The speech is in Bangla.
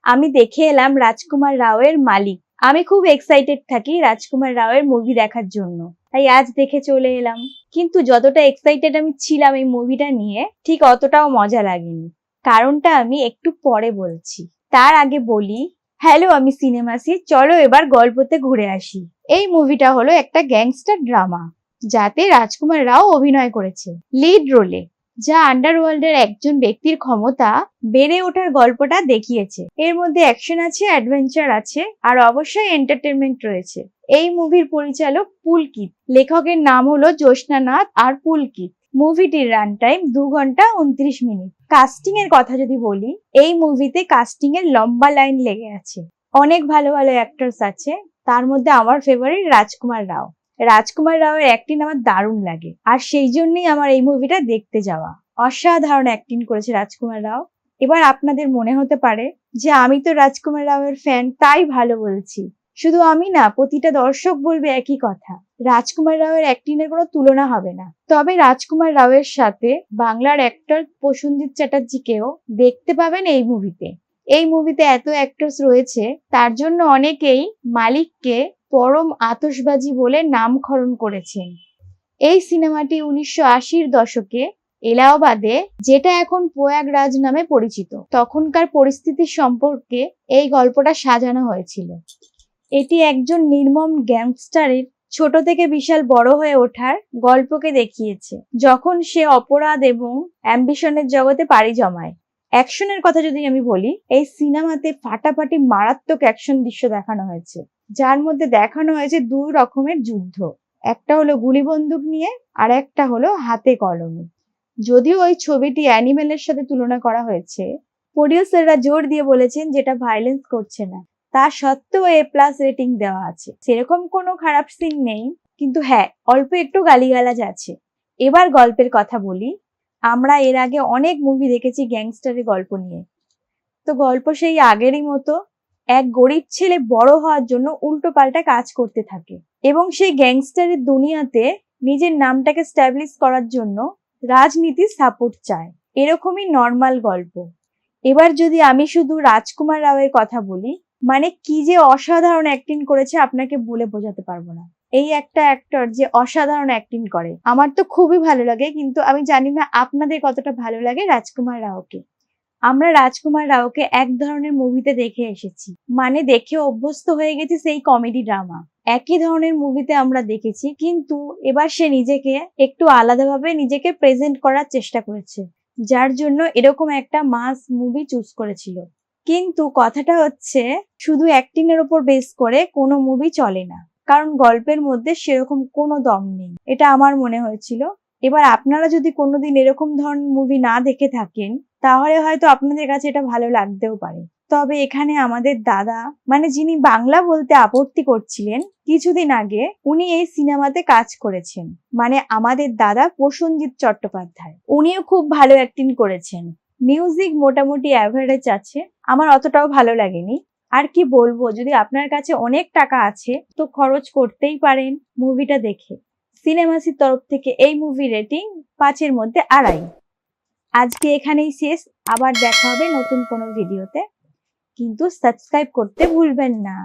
আমি দেখে এলাম রাজকুমার রাওয়ের মালিক। আমি খুব এক্সাইটেড থাকি রাজকুমার রাওয়ের মুভি দেখার জন্য, তাই আজ দেখে চলে এলাম। কিন্তু যতটা এক্সাইটেড আমি ছিলাম এই মুভিটা নিয়ে, ঠিক অতটাও মজা লাগেনি। কারণটা আমি একটু পরে বলছি। তার আগে বলি, হ্যালো, আমি সিনেমাসি। চলো এবার গল্পতে ঘুরে আসি। এই মুভিটা হলো একটা গ্যাংস্টার ড্রামা, যাতে রাজকুমার রাও অভিনয় করেছে লিড রোলে, যা আন্ডারওয়ার্ল্ডের একজন ব্যক্তির ক্ষমতা বেড়ে ওঠার গল্পটা দেখিয়েছে। এর মধ্যে অ্যাকশন আছে, অ্যাডভেঞ্চার আছে, আর অবশ্যই এন্টারটেনমেন্ট রয়েছে। এই মুভির পরিচালক পুলকিত, লেখকের নাম হলো জ্যোৎস্নানাথ আর পুলকিত। মুভিটির রান টাইম 2 ঘন্টা 29 মিনিট। কাস্টিং এর কথা যদি বলি, এই মুভিতে কাস্টিং এর লম্বা লাইন লেগে আছে। অনেক ভালো ভালো অ্যাক্টরস আছে, তার মধ্যে আমার ফেভারিট রাজকুমার রাও। রাজকুমার রাওয়ের অ্যাক্টিং আমার দারুণ লাগে, আর সেই জন্যই আমার এই মুভিটা দেখতে যাওয়া। অসাধারণ অ্যাক্টিং করেছে রাজকুমার রাও। এবার আপনাদের মনে হতে পারে যে আমি তো রাজকুমার রাওয়ের ফ্যান, তাই ভালো বলছি। শুধু আমি না, প্রতিটা দর্শক বলবে একই কথা। রাজকুমার রাওয়ের অ্যাক্টিং এর কোনো তুলনা হবে না। তবে রাজকুমার রাওয়ের সাথে বাংলার অ্যাক্টর প্রসেনজিৎ চ্যাটার্জিকেও দেখতে পাবেন এই মুভিতে। এই মুভিতে এত অ্যাক্টরস রয়েছে, তার জন্য অনেকেই মালিককে পরম আতশবাজি বলে নামকরণ করেছেন। এই সিনেমাটি 1980-র দশকে এলাহাবাদে, যেটা এখন প্রয়াগরাজ নামে পরিচিত, তখনকার পরিস্থিতির সম্পর্কে এই গল্পটা সাজানো হয়েছিল। এটি একজন নির্মম গ্যাংস্টারের ছোট থেকে বিশাল বড় হয়ে ওঠার গল্পকে দেখিয়েছে, যখন সে অপরাধ এবং অ্যাম্বিশনের জগতে পাড়ি জমায়। অ্যাকশনের কথা যদি আমি বলি, এই সিনেমাতে ফাটাফাটি মারাত্মক অ্যাকশন দৃশ্য দেখানো হয়েছে, যার মধ্যে দেখানো হয়েছে 2 রকমের যুদ্ধ। একটা হলো গুলি বন্দুক নিয়ে, আর একটা হলো হাতে কলমে। যদিও ওই ছবিটি অ্যানিমেলের সাথে তুলনা করা হয়েছে, প্রডিউসাররা জোর দিয়ে বলেছেন যেটা ভায়োলেন্স করছে না। তা সত্ত্বেও A+ রেটিং দেওয়া আছে। সেরকম কোনো খারাপ সিন নেই, কিন্তু হ্যাঁ, অল্প একটু গালিগালাজ আছে। এবার গল্পের কথা বলি। আমরা এর আগে অনেক মুভি দেখেছি গ্যাংস্টারের গল্প নিয়ে। তো গল্প সেই আগেরই মতো। এক গরিব ছেলে বড় হওয়ার জন্য উল্টো পাল্টা কাজ করতে থাকে, এবং সেই গ্যাংস্টারের দুনিয়াতে নিজের নামটাকে স্ট্যাবলিশ করার জন্য রাজনীতির সাপোর্ট চায়। এরকমই নর্মাল গল্প। এবার যদি আমি শুধু রাজকুমার রাওয়ের কথা বলি, মানে কি যে অসাধারণ অ্যাক্টিং করেছে, আপনাকে বলে বোঝাতে পারবো না। এই একটা অ্যাক্টর যে অসাধারণ অ্যাক্টিং করে, আমার তো খুবই ভালো লাগে, কিন্তু আমি জানি না আপনাদের কতটা ভালো লাগে রাজকুমার রাওকে। আমরা রাজকুমার রাওকে এক ধরনের মুভিতে দেখে এসেছি, মানে দেখে অভ্যস্ত হয়ে গেছি সেই কমেডি ড্রামা। একই ধরনের মুভিতে আমরা দেখেছি, কিন্তু এবার সে নিজেকে একটু আলাদাভাবে নিজেকে প্রেজেন্ট করার চেষ্টা করেছে, যার জন্য এরকম একটা মাস মুভি চুজ করেছিল। কিন্তু কথাটা হচ্ছে, শুধু অ্যাক্টিং এর উপর বেস করে কোনো মুভি চলে না, কারণ গল্পের মধ্যে সেরকম কোনো দম নেই, এটা আমার মনে হয়েছিল। এবার আপনারা যদি কোনোদিন এরকম ধরনের মুভি না দেখে থাকেন, তাহলে হয়তো আপনাদের কাছে এটা ভালো লাগতেও পারে। তবে এখানে আমাদের দাদা, মানে যিনি বাংলা বলতে আপত্তি করছিলেন কিছুদিন আগে, উনি এই সিনেমাতে কাজ করেছেন। মানে আমাদের দাদা প্রসেনজিৎ চট্টোপাধ্যায়, উনিও খুব ভালো অ্যাক্টিং করেছেন। মিউজিক মোটামুটি অ্যাভারেজ আছে, আমার অতটাও ভালো লাগেনি। আর কি বলবো, যদি আপনার কাছে অনেক টাকা আছে তো খরচ করতেই পারেন মুভিটা দেখে। সিনেমাসির তরফ থেকে এই মুভি রেটিং 5-এর মধ্যে 2.5। আজকে এখানেই শেষ, আবার দেখা হবে নতুন কোনো ভিডিওতে, কিন্তু সাবস্ক্রাইব করতে ভুলবেন না।